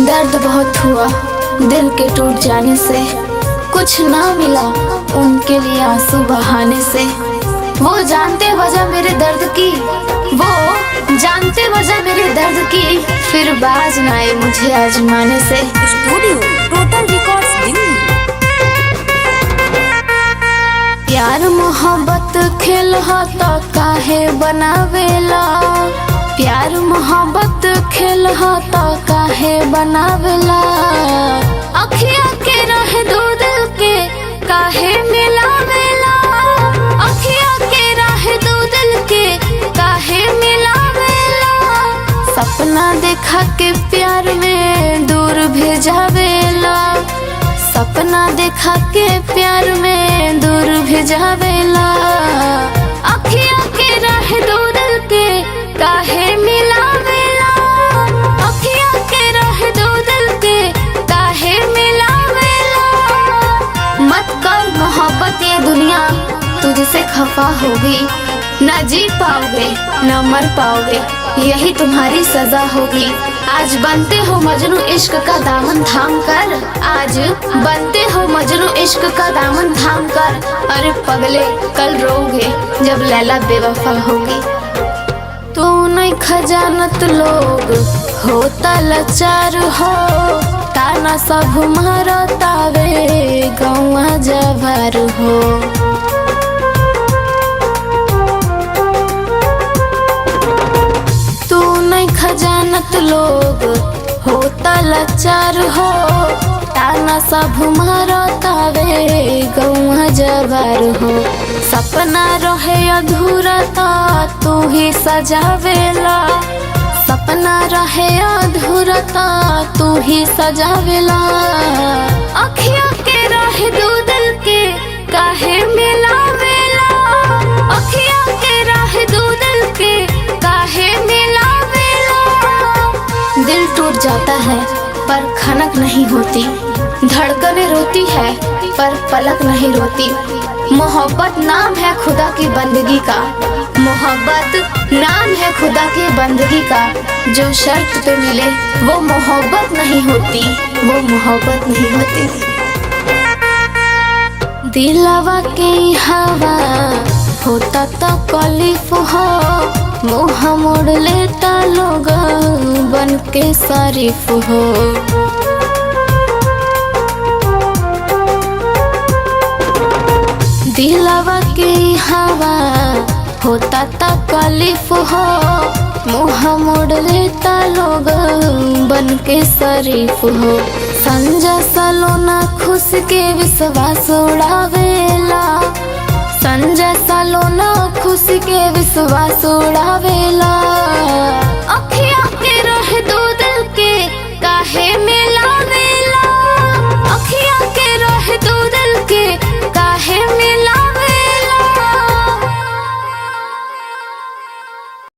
दर्द बहुत हुआ दिल के टूट जाने से, कुछ ना मिला उनके लिए आंसू बहाने से। वो जानते वजह मेरे दर्द की, वो जानते वजह मेरे दर्द की, फिर बाज ना आए मुझे आजमाने से। Studio total records Delhi. प्यार मोहब्बत खेल हो तो काहे बनावेला, प्यार मोहब्बत खेल हो तो काहे बनावेला। अखिया के रहे दो दिल के काहे मिलावेला, अखिया के रहे दो दिल के काहे मिलावेला। सपना देखा के प्यार में दूर भेजावेला, सपना देखा के प्यार में दूर भेजावेला। अखिया के रहे दो दिल के काहे मिलावेला, अखिया के रहे दो दिल के काहे मिलावेला। मत कर मोहब्बत ये दुनिया तुझसे खफा होगी, न जी पाओगे न मर पाओगे, यही तुम्हारी सजा होगी। आज बनते हो मजनू इश्क का दामन थाम कर, आज बनते हो मजनू इश्क का दामन थाम कर। अरे पगले कल रोगे जब लैला बेवफा होगी। तू नहीं खजानत लोग होता लाचार हो, ताना सब मारतावे गौवा जवार हो। तू नहीं खजानत लोग होता लाचार हो, ताना सब मारतावे गौवा जवार हो। सपना रहे अधूरा ता तू ही सजावेला, सपना रहे अधूरा ता तू ही सजावेला। अखिया के रहे दो दिल के काहे मिलावेला, अखिया के रहे दो दिल के काहे मिलावेला। दिल टूट जाता है पर खनक नहीं होती, धड़कने रोती है पर पलक नहीं रोती। मोहब्बत नाम है खुदा की बंदगी का, मोहब्बत नाम है खुदा की बंदगी का। जो शर्त पे मिले वो मोहब्बत नहीं होती, वो मोहब्बत नहीं होती। दिलवा के हवा होता तो कलिफ हो, मुँह मोड़ लेता लोग बन के शरीफ हो। दिलवा के हवा होता तकलीफ हो, मुँह मोड़ लेता लोग बन के शरीफ हो। संजय सलोना खुश के विश्वास उड़ावेला, संजय सलोना खुश के विश्वास उड़ावेला।